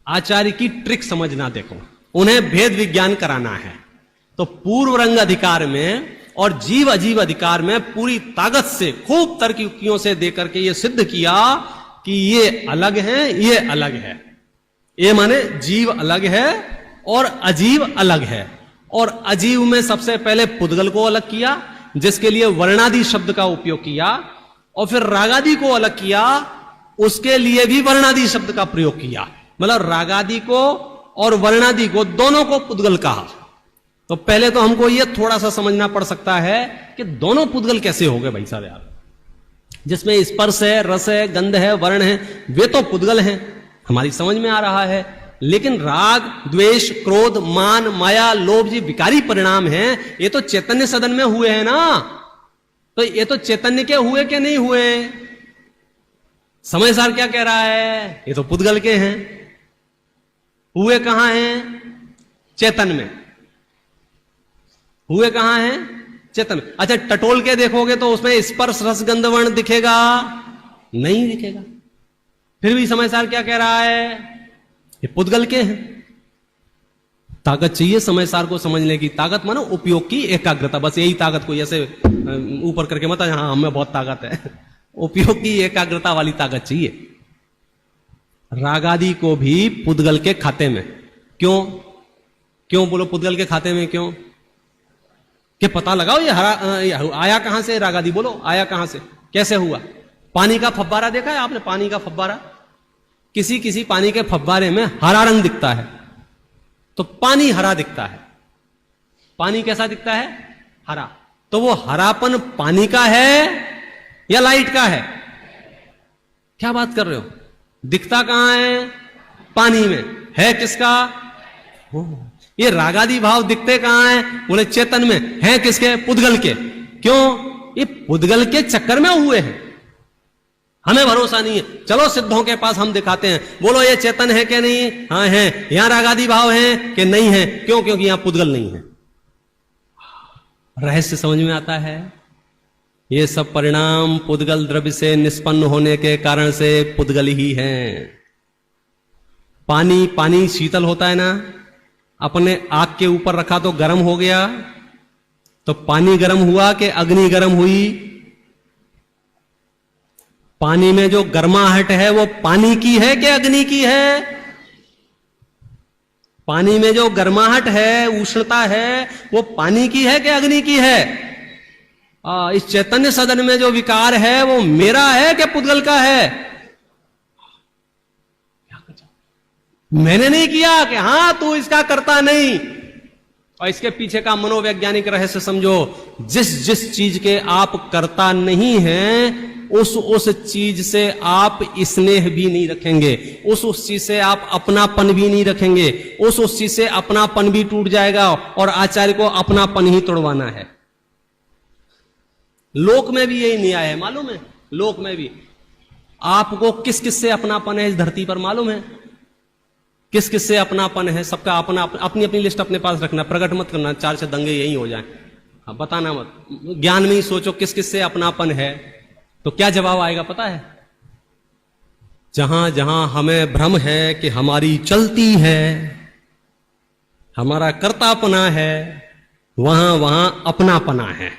आचार्य की ट्रिक समझना। देखो, उन्हें भेद विज्ञान कराना है, तो पूर्व रंग अधिकार में और जीव अजीव अधिकार में पूरी ताकत से खूब तर्क युक्तियों से देकर के ये सिद्ध किया कि ये अलग है, ये अलग है। ये माने जीव अलग है और अजीव अलग है। और अजीव में सबसे पहले पुद्गल को अलग किया, जिसके लिए वर्णादि शब्द का उपयोग किया, और फिर रागादि को अलग किया, उसके लिए भी वर्णादि शब्द का प्रयोग किया। मतलब रागादि को और वर्णादि को दोनों को पुद्गल कहा। तो पहले तो हमको यह थोड़ा सा समझना पड़ सकता है कि दोनों पुद्गल कैसे हो गए भाई साहब यार। जिसमें स्पर्श है, रस है, गंध है, वर्ण है, वे तो पुद्गल हैं, हमारी समझ में आ रहा है। लेकिन राग, द्वेष, क्रोध, मान, माया, लोभ जी विकारी परिणाम हैं, ये तो चैतन्य सदन में हुए हैं ना। तो ये तो चैतन्य के हुए कि नहीं हुए? समय सार क्या कह रहा है? ये तो पुद्गल के हैं। हुए कहां हैं? चेतन में। हुए कहां हैं? चेतन। अच्छा, टटोल के देखोगे तो उसमें स्पर्श रस गंध वर्ण दिखेगा? नहीं दिखेगा। फिर भी समय सार क्या कह रहा है? ये पुद्गल के हैं। ताकत चाहिए समय सार को समझने की, ताकत मानो उपयोग की एकाग्रता। बस यही ताकत को ऐसे ऊपर करके मत हाँ हमें बहुत ताकत है, उपयोग की एकाग्रता वाली ताकत चाहिए। रागादि को भी पुद्गल के खाते में। क्यों? क्यों बोलो पुद्गल के खाते में क्यों? कि पता लगाओ ये आया कहां से? रागादि बोलो आया कहां से, कैसे हुआ? पानी का फव्वारा देखा है आपने? पानी का फव्वारा, किसी किसी पानी के फव्वारे में हरा रंग दिखता है, तो पानी हरा दिखता है। पानी कैसा दिखता है? हरा। तो वो हरापन पानी का है या लाइट का है? क्या बात कर रहे हो? दिखता कहां है? पानी में। है किसका? ये रागादि भाव दिखते कहां है? बोले चेतन में। है किसके? पुद्गल के। क्यों? ये पुद्गल के चक्कर में हुए हैं। हमें भरोसा नहीं है, चलो सिद्धों के पास हम दिखाते हैं, बोलो ये चेतन है कि नहीं? हाँ है। यहां रागादि भाव है कि नहीं है? क्यों? क्योंकि यहां पुद्गल नहीं है। रहस्य समझ में आता है। ये सब परिणाम पुद्गल द्रव्य से निष्पन्न होने के कारण से पुद्गल ही हैं। पानी शीतल होता है ना, अपने आग के ऊपर रखा तो गर्म हो गया, तो पानी गर्म हुआ कि अग्नि गर्म हुई? पानी में जो गर्माहट है वो पानी की है कि अग्नि की है? पानी में जो गर्माहट है, उष्णता है, वो पानी की है कि अग्नि की है? इस चैतन्य सदन में जो विकार है वो मेरा है कि पुद्गल का है? मैंने नहीं किया कि हां तू इसका करता नहीं। और इसके पीछे का मनोवैज्ञानिक रहस्य समझो। जिस जिस चीज के आप करता नहीं है, उस चीज से आप स्नेह भी नहीं रखेंगे, उस चीज से आप अपनापन भी नहीं रखेंगे, उस चीज से अपनापन भी टूट जाएगा। और आचार्य को अपनापन ही तोड़वाना है। लोक में भी यही न्याय है, मालूम है? लोक में भी आपको किस किस से अपनापन है इस धरती पर मालूम है? किस किस से अपनापन है? सबका अपना अपनी अपनी लिस्ट अपने पास रखना, प्रकट मत करना, चार से दंगे यही हो जाए। हाँ, बताना मत, ज्ञान में ही सोचो किस किस से अपनापन है। तो क्या जवाब आएगा पता है? जहां जहां हमें भ्रम है कि हमारी चलती है, हमारा कर्तापना है, वहां वहां अपनापना है।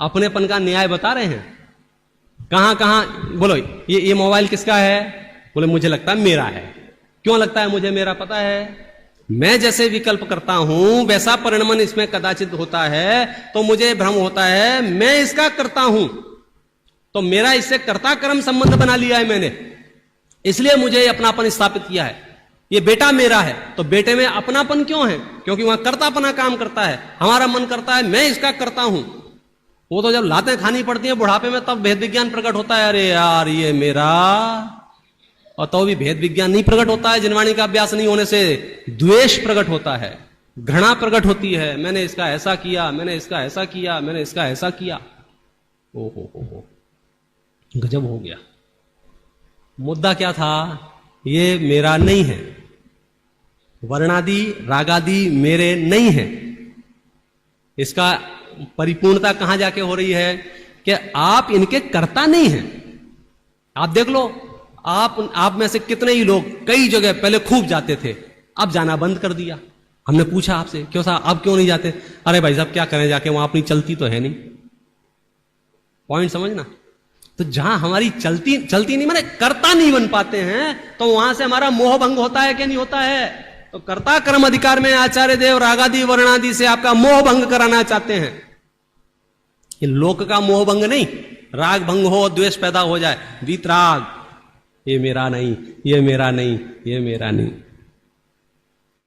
अपनेपन का न्याय बता रहे हैं। कहां कहां बोलो ये मोबाइल किसका है? बोले मुझे लगता है मेरा है। क्यों लगता है मुझे मेरा? पता है मैं जैसे विकल्प करता हूं वैसा परिणमन इसमें कदाचित होता है, तो मुझे भ्रम होता है मैं इसका करता हूं, तो मेरा इससे कर्ता कर्म संबंध बना लिया है मैंने, इसलिए मुझे अपनापन स्थापित किया है। ये बेटा मेरा है, तो बेटे में अपनापन क्यों है? क्योंकि वहां कर्तापना काम करता है। हमारा मन करता है मैं इसका करता हूं। वो तो जब लातें खानी पड़ती हैं बुढ़ापे में, तब भेद विज्ञान प्रकट होता है। अरे यार ये मेरा। और तो भी भेद विज्ञान नहीं प्रकट होता है। जिनवाणी का अभ्यास नहीं होने से द्वेष प्रकट होता है, घृणा प्रकट होती है। मैंने इसका ऐसा किया, मैंने इसका ऐसा किया, मैंने इसका ऐसा किया। ओ गजब हो गया। मुद्दा क्या था? ये मेरा नहीं है। वर्णादि रागादि मेरे नहीं है। इसका परिपूर्णता कहां जाके हो रही है? कि आप इनके कर्ता नहीं हैं। आप देख लो, आप में से कितने ही लोग कई जगह पहले खूब जाते थे, अब जाना बंद कर दिया। हमने पूछा आपसे, क्यों साहब अब क्यों नहीं जाते? अरे भाई साहब क्या करें जाके, वहां अपनी चलती तो है नहीं। पॉइंट समझना। तो जहां हमारी चलती नहीं, माने कर्ता नहीं बन पाते हैं, तो वहां से हमारा मोह भंग होता है कि नहीं होता है? तो कर्ता कर्म अधिकार में आचार्य देव रागादि वर्णादि से आपका मोह भंग कराना चाहते हैं। ये लोक का मोह भंग नहीं, राग भंग हो, द्वेष पैदा हो जाए, वीतराग, ये मेरा नहीं, ये मेरा नहीं, ये मेरा नहीं।